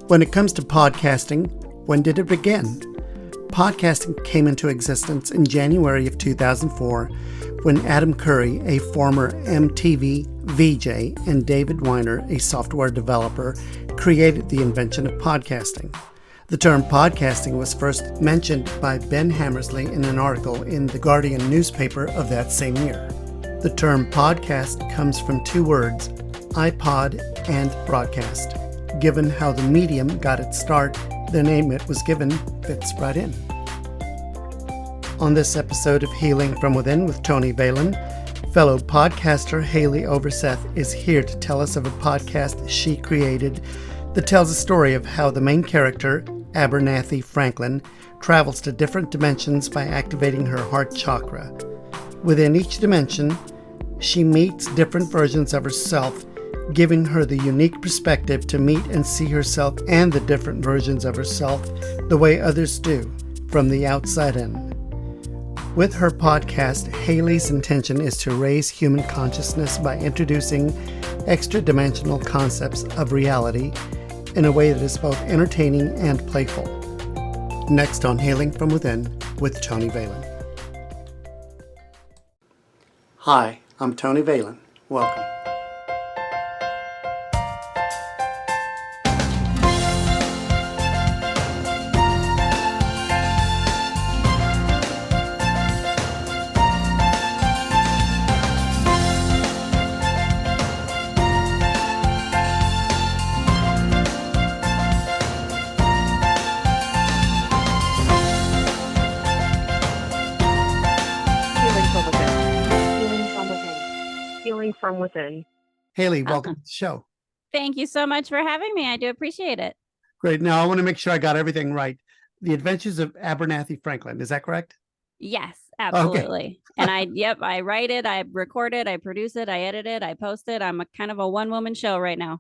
When it comes to podcasting, when did it begin? Podcasting came into existence in January of 2004 when Adam Curry, a former MTV VJ, and David Weiner, a software developer, created the invention of podcasting. The term podcasting was first mentioned by Ben Hammersley in an article in the Guardian newspaper of that same year. The term podcast comes from two words, iPod and broadcast. Given how the medium got its start, the name it was given fits right in. On this episode of Healing from Within with Tony Valen, fellow podcaster Haleigh Overseth is here to tell us of a podcast she created that tells a story of how the main character, Abernathy Franklin, travels to different dimensions by activating her heart chakra. Within each dimension, she meets different versions of herself, giving her the unique perspective to meet and see herself and the different versions of herself the way others do, from the outside in. With her podcast, Haleigh's intention is to raise human consciousness by introducing extra-dimensional concepts of reality in a way that is both entertaining and playful. Next on Healing from Within with Tony Valen. Hi, I'm Tony Valen. Welcome. From within. Haleigh, welcome to the show. Thank you so much for having me. I do appreciate it. Great. Now, I want to make sure I got everything right. The Adventures of Abernathy Franklin. Is that correct? Yes, absolutely. Okay. And I write it, I record it, I produce it, I edit it, I post it. I'm a kind of a one-woman show right now.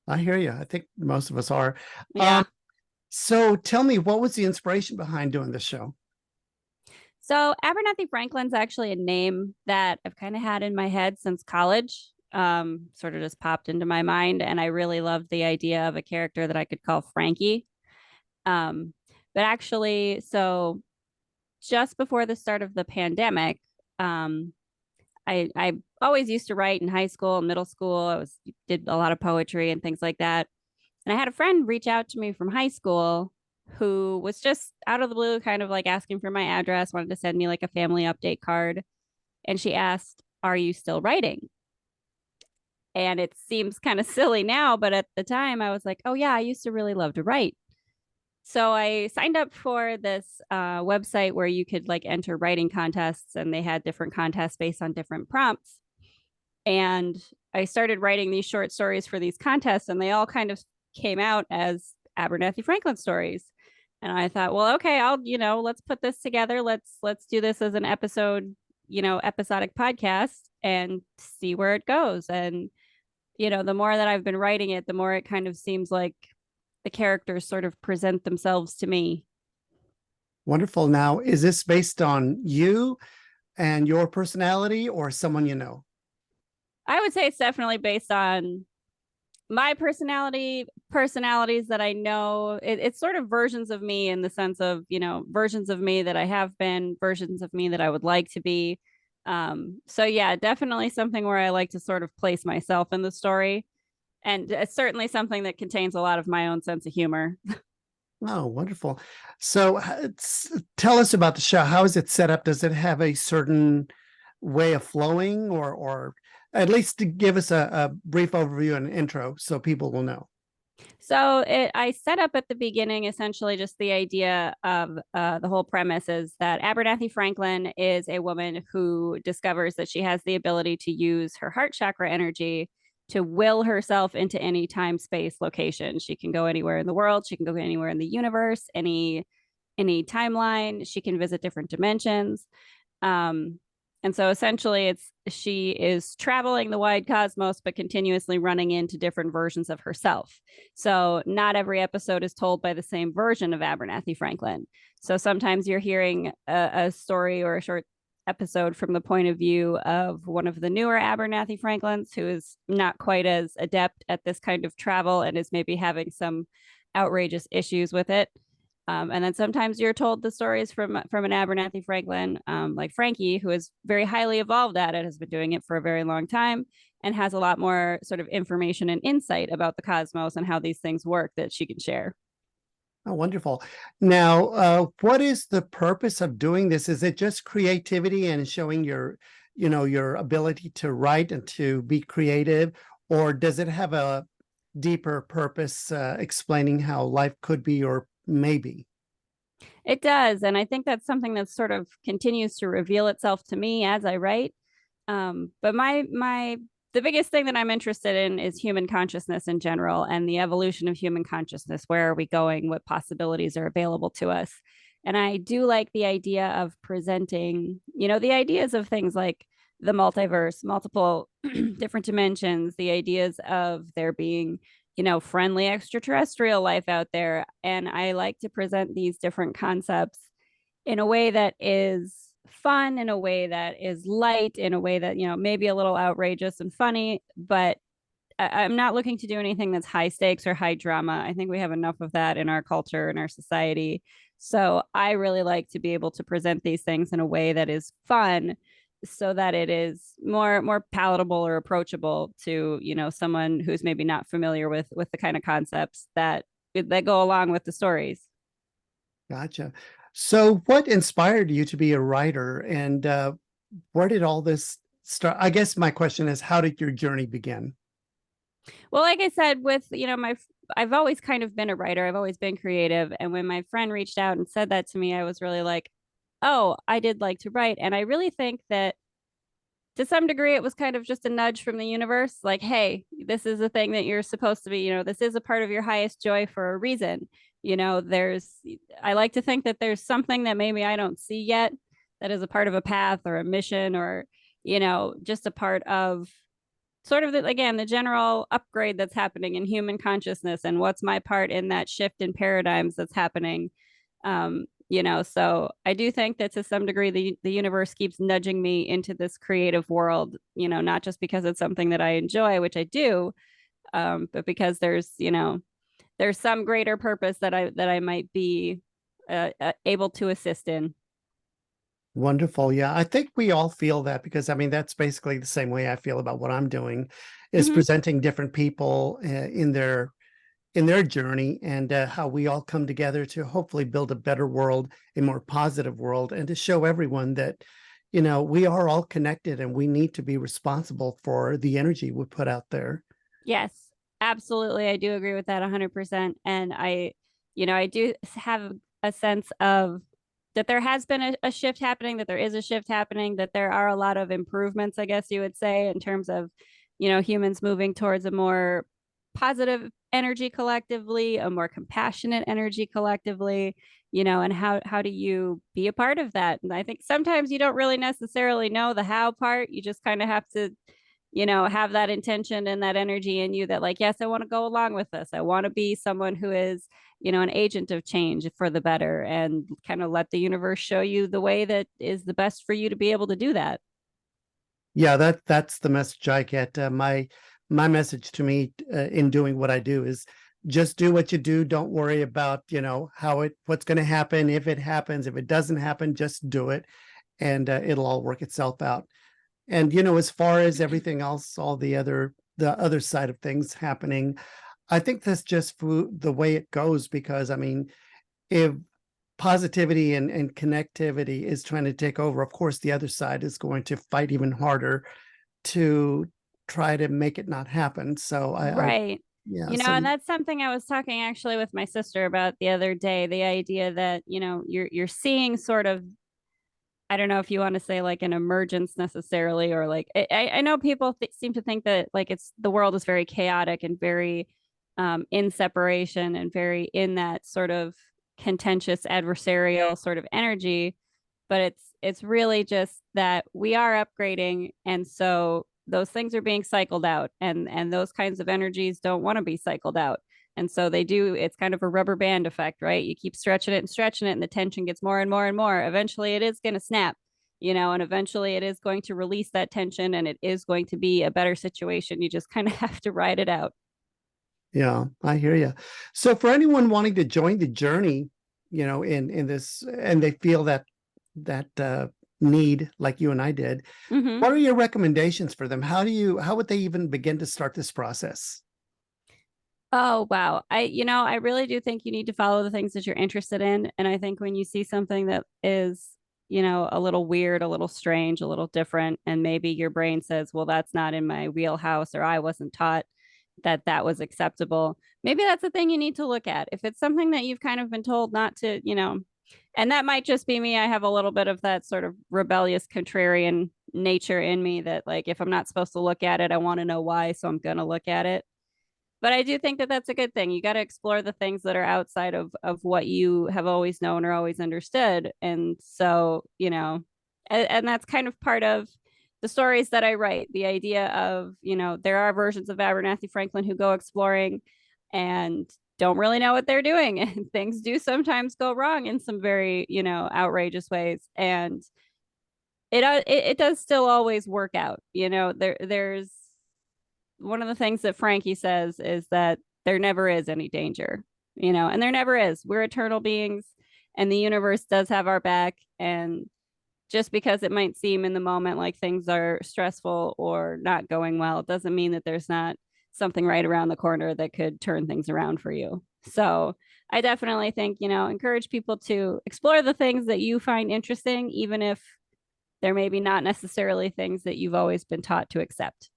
I hear you. I think most of us are. Yeah. So tell me, what was the inspiration behind doing this show? So Abernathy Franklin's actually a name that I've kind of had in my head since college. Sort of just popped into my mind, and I really loved the idea of a character that I could call Frankie. But actually, so just before the start of the pandemic, I always used to write in high school and middle school. I did a lot of poetry and things like that. And I had a friend reach out to me from high school who was just out of the blue, kind of like asking for my address, wanted to send me like a family update card. And she asked, "Are you still writing?" And it seems kind of silly now, but at the time I was like, oh yeah, I used to really love to write. So I signed up for this website where you could like enter writing contests, and they had different contests based on different prompts. And I started writing these short stories for these contests, and they all kind of came out as Abernathy Franklin stories. And I thought, well, okay, let's put this together. Let's do this as an episodic podcast and see where it goes. And, the more that I've been writing it, the more it kind of seems like the characters sort of present themselves to me. Wonderful. Now, is this based on you and your personality or someone you know? I would say it's definitely based on my personalities that I know. It's sort of versions of me in the sense of, versions of me that I have been, versions of me that I would like to be. So yeah, definitely something where I like to sort of place myself in the story. And it's certainly something that contains a lot of my own sense of humor. Oh, wonderful. So tell us about the show. How is it set up? Does it have a certain way of flowing or at least to give us a brief overview and intro so people will know? So I set up at the beginning, essentially just the idea of the whole premise is that Abernathy Franklin is a woman who discovers that she has the ability to use her heart chakra energy to will herself into any time, space, location. She can go anywhere in the world. She can go anywhere in the universe, any timeline. She can visit different dimensions. And so essentially she is traveling the wide cosmos, but continuously running into different versions of herself. So not every episode is told by the same version of Abernathy Franklin. So sometimes you're hearing a story or a short episode from the point of view of one of the newer Abernathy Franklins who is not quite as adept at this kind of travel and is maybe having some outrageous issues with it. And then sometimes you're told the stories from an Abernathy Franklin, like Frankie, who is very highly evolved at it, has been doing it for a very long time, and has a lot more sort of information and insight about the cosmos and how these things work that she can share. Oh, wonderful. Now, what is the purpose of doing this? Is it just creativity and showing your ability to write and to be creative, or does it have a deeper purpose, explaining how life could be or maybe? It does, and I think that's something that sort of continues to reveal itself to me as I write. But my the biggest thing that I'm interested in is human consciousness in general and the evolution of human consciousness. Where are we going? What possibilities are available to us? And I do like the idea of presenting, the ideas of things like the multiverse, multiple different dimensions, the ideas of there being, friendly extraterrestrial life out there. And I like to present these different concepts in a way that is fun, in a way that is light, in a way that, maybe a little outrageous and funny, but I'm not looking to do anything that's high stakes or high drama. I think we have enough of that in our culture and our society. So I really like to be able to present these things in a way that is fun so that it is more palatable or approachable to, someone who's maybe not familiar with the kind of concepts that go along with the stories. Gotcha. So, what inspired you to be a writer, and where did all this start? I guess my question is, how did your journey begin? Well, like I said, with, I've always kind of been a writer. I've always been creative. And when my friend reached out and said that to me, I was really like, oh, I did like to write. And I really think that to some degree, it was kind of just a nudge from the universe. Like, hey, this is a thing that you're supposed to be, this is a part of your highest joy for a reason. I like to think that there's something that maybe I don't see yet that is a part of a path or a mission or, just a part of sort of again the general upgrade that's happening in human consciousness and what's my part in that shift in paradigms that's happening. So I do think that to some degree the universe keeps nudging me into this creative world, not just because it's something that I enjoy, which I do, but because there's some greater purpose that I might be able to assist in. Wonderful. Yeah, I think we all feel that, because I mean that's basically the same way I feel about what I'm doing, is Mm-hmm. presenting different people in their journey, and how we all come together to hopefully build a better world, a more positive world, and to show everyone that we are all connected and we need to be responsible for the energy we put out there. Yes, absolutely. I do agree with that 100%. And I do have a sense of that there has been a shift happening, that there is a shift happening, that there are a lot of improvements, I guess you would say, in terms of, humans moving towards a more positive energy collectively, a more compassionate energy collectively, and how do you be a part of that? And I think sometimes you don't really necessarily know the how part. You just kind of have to have that intention and that energy in you that, like, yes, I want to go along with this. I want to be someone who is, an agent of change for the better, and kind of let the universe show you the way that is the best for you to be able to do that. Yeah, that's the message I get. My message to me, in doing what I do, is just do what you do. Don't worry about what's going to happen. If it happens, if it doesn't happen, just do it, and it'll all work itself out. And as far as everything else, all the other side of things happening, I think that's just the way it goes. Because I mean, if positivity and connectivity is trying to take over, of course the other side is going to fight even harder to try to make it not happen. So I Right. yeah, so And that's something I was talking actually with my sister about the other day, the idea that, you're seeing sort of, I don't know if you want to say like an emergence necessarily, or like I know people seem to think that like the world is very chaotic and very in separation and very in that sort of contentious adversarial sort of energy, but it's really just that we are upgrading, and so those things are being cycled out, and those kinds of energies don't want to be cycled out. And so they do, it's kind of a rubber band effect, right? You keep stretching it, and the tension gets more and more and more. Eventually, it is going to snap, and eventually it is going to release that tension, and it is going to be a better situation. You just kind of have to ride it out. Yeah, I hear you. So for anyone wanting to join the journey, in this, and they feel that need like you and I did, Hmm. what are your recommendations for them? How would they even begin to start this process? Oh, wow. I really do think you need to follow the things that you're interested in. And I think when you see something that is, a little weird, a little strange, a little different, and maybe your brain says, well, that's not in my wheelhouse, or I wasn't taught that that was acceptable. Maybe that's the thing you need to look at. If it's something that you've kind of been told not to, and that might just be me. I have a little bit of that sort of rebellious contrarian nature in me that, like, if I'm not supposed to look at it, I want to know why. So I'm going to look at it. But I do think that that's a good thing. You got to explore the things that are outside of what you have always known or always understood. And so, and that's kind of part of the stories that I write. The idea of, there are versions of Abernathy Franklin who go exploring and don't really know what they're doing. And things do sometimes go wrong in some very, outrageous ways. And it does still always work out. There's one of the things that Frankie says is that there never is any danger, and there never is. We're eternal beings, and the universe does have our back. And just because it might seem in the moment like things are stressful or not going well, it doesn't mean that there's not something right around the corner that could turn things around for you. So I definitely think, encourage people to explore the things that you find interesting, even if they're maybe not necessarily things that you've always been taught to accept.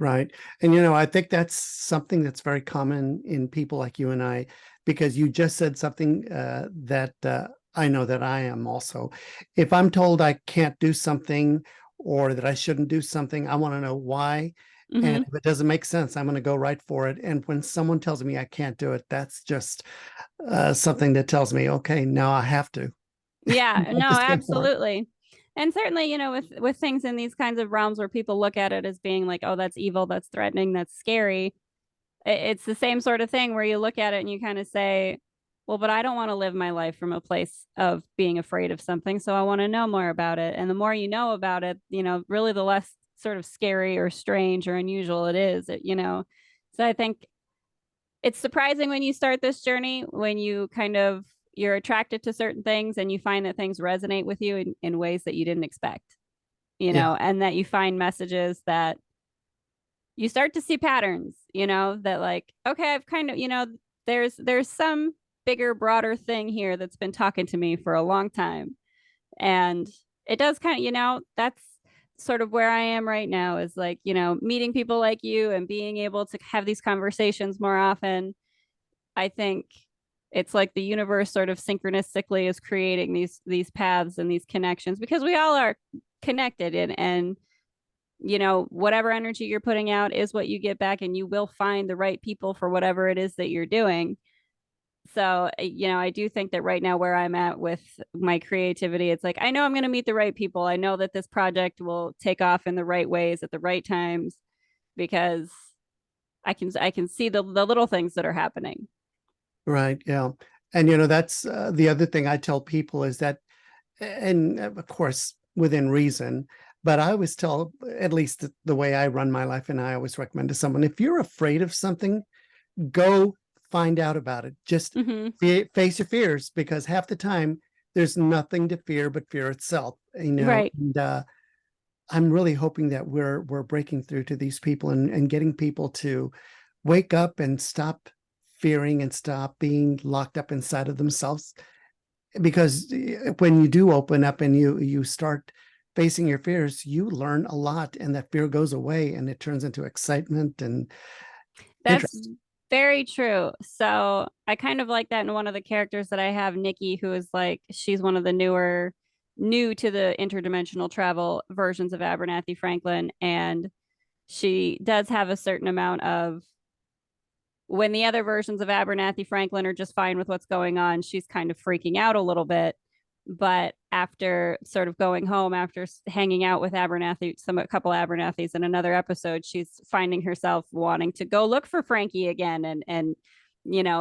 Right. And, I think that's something that's very common in people like you and I, because you just said something that I know that I am also. If I'm told I can't do something or that I shouldn't do something, I want to know why. And Mm-hmm. if it doesn't make sense, I'm going to go right for it. And when someone tells me I can't do it, that's just something that tells me, okay, now I have to. Yeah, I'll no, just go for it. absolutely. And certainly, with things in these kinds of realms where people look at it as being like, oh, that's evil, that's threatening, that's scary. It's the same sort of thing where you look at it and you kind of say, well, but I don't want to live my life from a place of being afraid of something. So I want to know more about it. And the more you know about it, really the less sort of scary or strange or unusual it is. So I think it's surprising when you start this journey, when you kind of you're attracted to certain things and you find that things resonate with you in ways that you didn't expect, Yeah. and that you find messages that you start to see patterns, that, like, okay, I've kind of, there's some bigger, broader thing here that's been talking to me for a long time. And it does kind of, that's sort of where I am right now, is like, meeting people like you and being able to have these conversations more often. I think it's like the universe sort of synchronistically is creating these paths and these connections, because we all are connected, and whatever energy you're putting out is what you get back, and you will find the right people for whatever it is that you're doing. So, I do think that right now where I'm at with my creativity, it's like, I know I'm going to meet the right people. I know that this project will take off in the right ways at the right times, because I can see the little things that are happening. Right. Yeah. And, that's the other thing I tell people is that, and of course, within reason, but I always tell, at least the way I run my life, and I always recommend to someone, if you're afraid of something, go find out about it. Just Mm-hmm. face your fears, because half the time there's nothing to fear but fear itself, Right. and I'm really hoping that we're breaking through to these people and getting people to wake up and stop fearing and stop being locked up inside of themselves. Because when you do open up and you start facing your fears, you learn a lot, and that fear goes away and it turns into excitement and That's interest. very true. So I kind of like that in one of the characters that I have, Nikki, who is like, she's one of the new to the interdimensional travel versions of Abernathy Franklin. And she does have a certain amount of, when the other versions of Abernathy Franklin are just fine with what's going on, she's kind of freaking out a little bit. But after sort of going home, after hanging out with Abernathy, a couple Abernathys in another episode, she's finding herself wanting to go look for Frankie again, and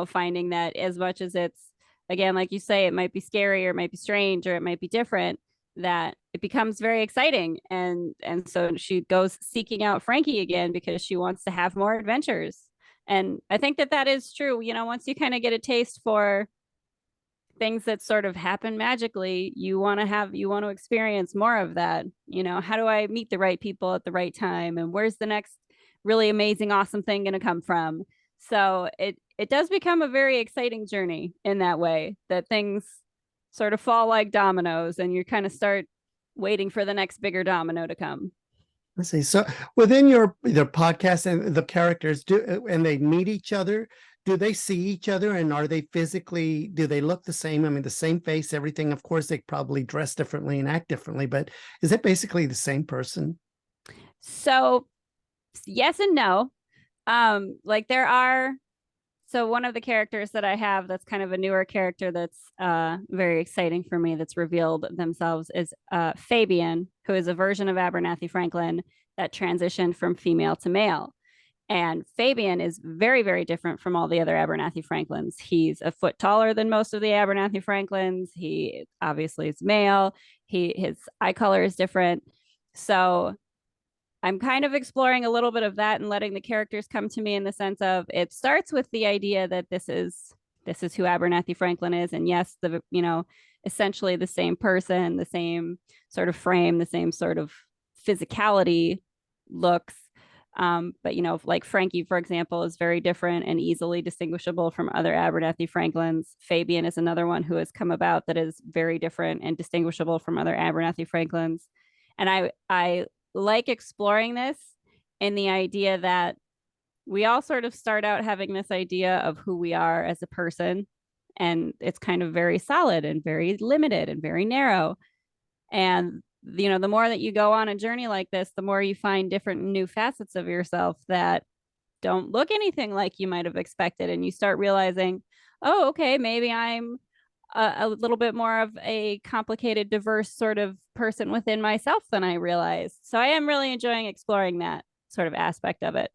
finding that as much as it's, again, like you say, it might be scary or it might be strange or it might be different, that it becomes very exciting, and so she goes seeking out Frankie again because she wants to have more adventures. And I think that is true. Once you kind of get a taste for things that sort of happen magically, you want to experience more of that. How do I meet the right people at the right time? And where's the next really amazing, awesome thing going to come from? So it does become a very exciting journey in that way, that things sort of fall like dominoes and you kind of start waiting for the next bigger domino to come. Let's see. So within your podcast and the characters and they meet each other, do they see each other and are they do they look the same? I mean, the same face, everything. Of course, they probably dress differently and act differently, but is it basically the same person? So yes and no. So one of the characters that I have that's kind of a newer character that's very exciting for me, that's revealed themselves, is Fabian, who is a version of Abernathy Franklin that transitioned from female to male. And Fabian is very, very different from all the other Abernathy Franklins. He's a foot taller than most of the Abernathy Franklins. He obviously is male. His eye color is different. So I'm kind of exploring a little bit of that and letting the characters come to me in the sense of, it starts with the idea that this is who Abernathy Franklin is. And yes, essentially the same person, the same sort of frame, the same sort of physicality, looks. But like Frankie, for example, is very different and easily distinguishable from other Abernathy Franklins. Fabian is another one who has come about that is very different and distinguishable from other Abernathy Franklins. And I like exploring this in the idea that we all sort of start out having this idea of who we are as a person, and it's kind of very solid and very limited and very narrow. And the more that you go on a journey like this, the more you find different new facets of yourself that don't look anything like you might have expected, and you start realizing, oh, okay, maybe I'm a little bit more of a complicated, diverse sort of person within myself than I realized. So I am really enjoying exploring that sort of aspect of it.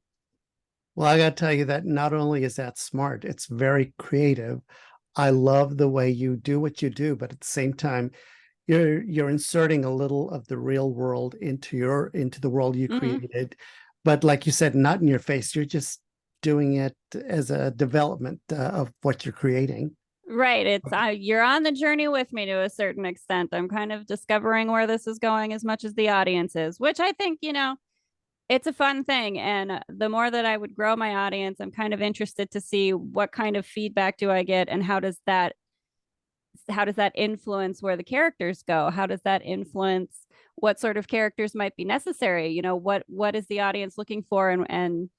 Well, I got to tell you that not only is that smart, it's very creative. I love the way you do what you do, but at the same time, you're inserting a little of the real world into the world you created. But like you said, not in your face. You're just doing it as a development of what you're creating. Right. It's you're on the journey with me to a certain extent. I'm kind of discovering where this is going as much as the audience is, which I think, it's a fun thing. And the more that I would grow my audience, I'm kind of interested to see what kind of feedback do I get, and how does that influence where the characters go? How does that influence what sort of characters might be necessary? What is the audience looking for? And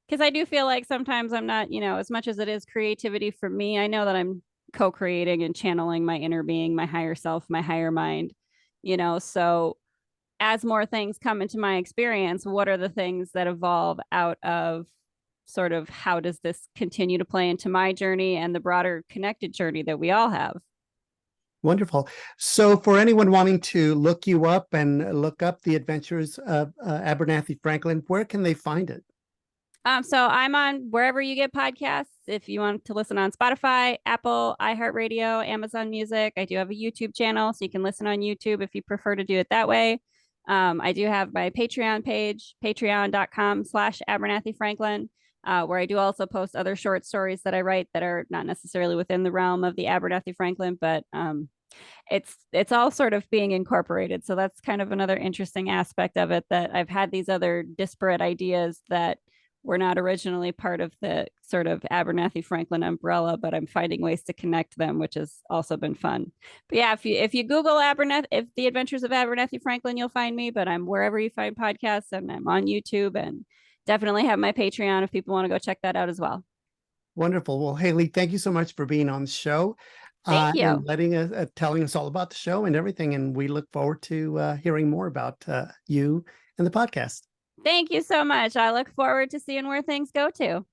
because I do feel like sometimes I'm not, as much as it is creativity for me, I know that I'm co-creating and channeling my inner being, my higher self, my higher mind, so as more things come into my experience, what are the things that evolve out of sort of how does this continue to play into my journey and the broader connected journey that we all have? Wonderful. So for anyone wanting to look you up and look up the Adventures of Abernathy Franklin, where can they find it? So I'm on wherever you get podcasts. If you want to listen on Spotify, Apple, iHeartRadio, Amazon Music, I do have a YouTube channel, so you can listen on YouTube if you prefer to do it that way. I do have my Patreon page, patreon.com/Abernathy Franklin, where I do also post other short stories that I write that are not necessarily within the realm of the Abernathy Franklin, but it's all sort of being incorporated. So that's kind of another interesting aspect of it, that I've had these other disparate ideas that were not originally part of the sort of Abernathy Franklin umbrella, but I'm finding ways to connect them, which has also been fun. But yeah, if you Google The Adventures of Abernathy Franklin, you'll find me, but I'm wherever you find podcasts, and I'm on YouTube, and definitely have my Patreon if people want to go check that out as well. Wonderful. Well, Haleigh, thank you so much for being on the show. Thank you. And letting us, telling us all about the show and everything. And we look forward to hearing more about you and the podcast. Thank you so much. I look forward to seeing where things go to.